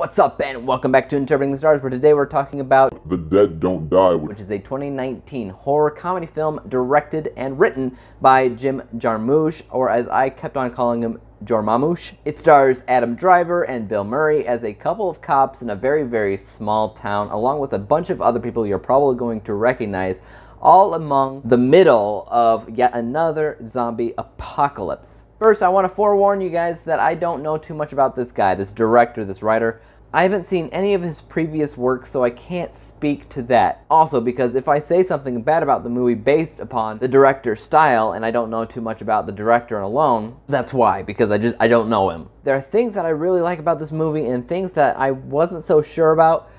what's up, and welcome back to Interpreting the Stars, where today we're talking about The Dead Don't Die, which is a 2019 horror comedy film directed and written by Jim Jarmusch, or as I kept on calling him, Jormamouche. It stars Adam Driver and Bill Murray as a couple of cops in a very, very small town, along with a bunch of other people you're probably going to recognize, all among the middle of yet another zombie apocalypse. First, I want to forewarn you guys that I don't know too much about this guy, this director, this writer. I haven't seen any of his previous work, so I can't speak to that. Also, because if I say something bad about the movie based upon the director's style, and I don't know too much about the director alone, that's why, because I don't know him. There are things that I really like about this movie and things that I wasn't so sure about.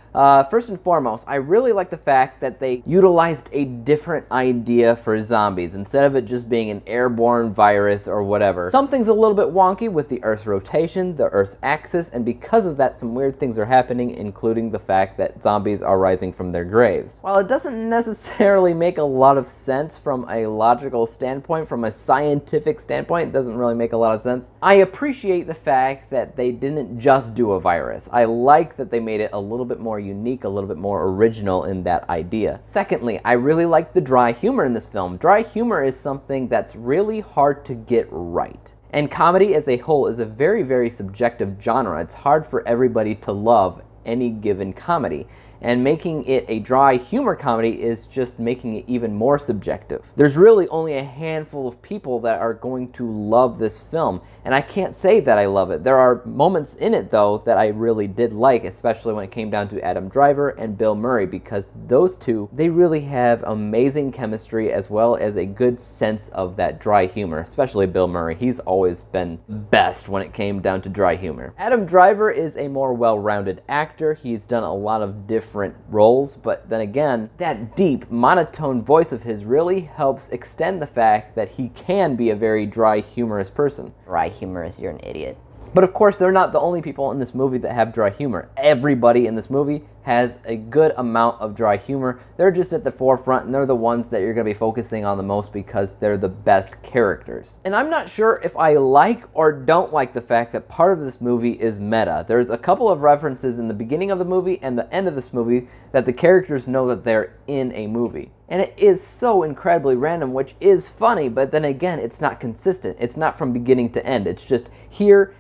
First and foremost, I really like the fact that they utilized a different idea for zombies instead of it just being an airborne virus or whatever. Something's a little bit wonky with the Earth's rotation, the Earth's axis, and because of that, some weird things are happening, including the fact that zombies are rising from their graves. While it doesn't necessarily make a lot of sense from a logical standpoint, from a scientific standpoint, it doesn't really make a lot of sense. I appreciate the fact that they didn't just do a virus. I like that they made it a little bit more unique, a little bit more original in that idea. Secondly, I really like the dry humor in this film. Dry humor is something that's really hard to get right. And comedy as a whole is a very, very subjective genre. It's hard for everybody to love any given comedy. And making it a dry humor comedy is just making it even more subjective. There's really only a handful of people that are going to love this film, and I can't say that I love it. There are moments in it, though, that I really did like, especially when it came down to Adam Driver and Bill Murray, because those two, they really have amazing chemistry as well as a good sense of that dry humor, especially Bill Murray. He's always been best when it came down to dry humor. Adam Driver is a more well-rounded actor. He's done a lot of different roles, but then again, that deep, monotone voice of his really helps extend the fact that he can be a very dry, humorous person. Dry humorous, you're an idiot. But of course, they're not the only people in this movie that have dry humor. Everybody in this movie has a good amount of dry humor. They're just at the forefront, and they're the ones that you're going to be focusing on the most because they're the best characters. And I'm not sure if I like or don't like the fact that part of this movie is meta. There's a couple of references in the beginning of the movie and the end of this movie that the characters know that they're in a movie. And it is so incredibly random, which is funny, but then again, it's not consistent. It's not from beginning to end. It's just here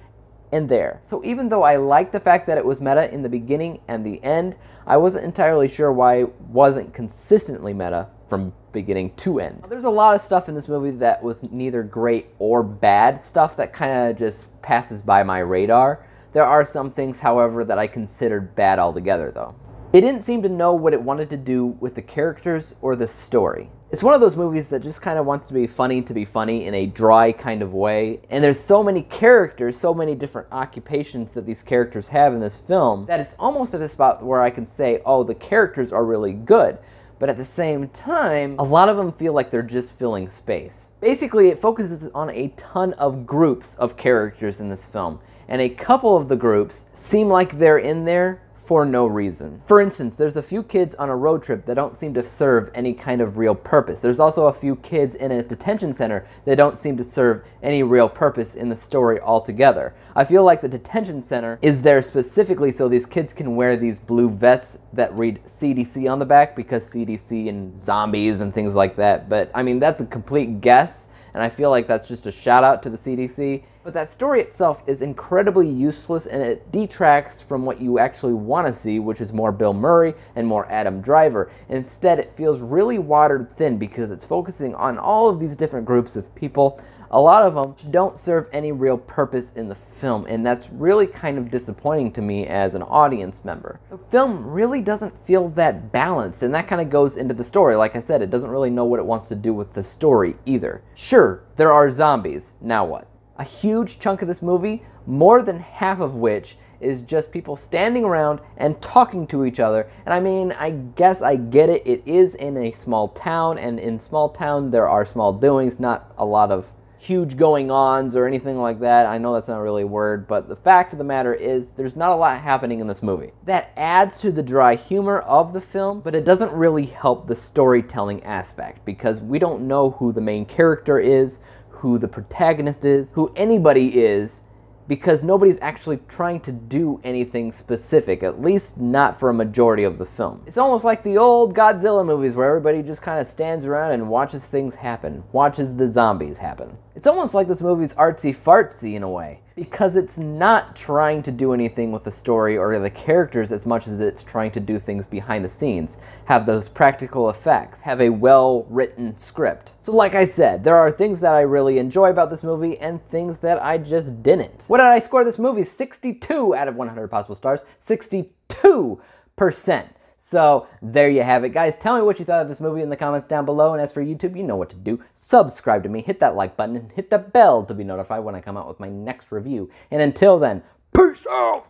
and there. So even though I like the fact that it was meta in the beginning and the end, I wasn't entirely sure why it wasn't consistently meta from beginning to end. There's a lot of stuff in this movie that was neither great or bad, stuff that kind of just passes by my radar. There are some things, however, that I considered bad altogether, though. It didn't seem to know what it wanted to do with the characters or the story. It's one of those movies that just kind of wants to be funny in a dry kind of way. And there's so many characters, so many different occupations that these characters have in this film that it's almost at a spot where I can say, oh, the characters are really good. But at the same time, a lot of them feel like they're just filling space. Basically, it focuses on a ton of groups of characters in this film. And a couple of the groups seem like they're in there for no reason. For instance, there's a few kids on a road trip that don't seem to serve any kind of real purpose. There's also a few kids in a detention center that don't seem to serve any real purpose in the story altogether. I feel like the detention center is there specifically so these kids can wear these blue vests that read CDC on the back, because CDC and zombies and things like that. But I mean, that's a complete guess, and I feel like that's just a shout out to the CDC. But that story itself is incredibly useless, and it detracts from what you actually want to see, which is more Bill Murray and more Adam Driver. And instead, it feels really watered thin because it's focusing on all of these different groups of people. A lot of them don't serve any real purpose in the film, and that's really kind of disappointing to me as an audience member. The film really doesn't feel that balanced, and that kind of goes into the story. Like I said, it doesn't really know what it wants to do with the story either. Sure, there are zombies. Now what? A huge chunk of this movie, more than half of which is just people standing around and talking to each other. And I mean, I guess I get it. It is in a small town, and in small town there are small doings, not a lot of huge going-ons or anything like that. I know that's not really a word, but the fact of the matter is there's not a lot happening in this movie. That adds to the dry humor of the film, but it doesn't really help the storytelling aspect because we don't know who the main character is, who the protagonist is, who anybody is because nobody's actually trying to do anything specific, at least not for a majority of the film. It's almost like the old Godzilla movies where everybody just kind of stands around and watches things happen, watches the zombies happen. It's almost like this movie's artsy-fartsy in a way, because it's not trying to do anything with the story or the characters as much as it's trying to do things behind the scenes, have those practical effects, have a well-written script. So like I said, there are things that I really enjoy about this movie and things that I just didn't. What did I score this movie? 62 out of 100 possible stars. 62%. So there you have it, guys. Tell me what you thought of this movie in the comments down below. And as for YouTube, you know what to do. Subscribe to me, hit that like button, and hit the bell to be notified when I come out with my next review. And until then, peace out!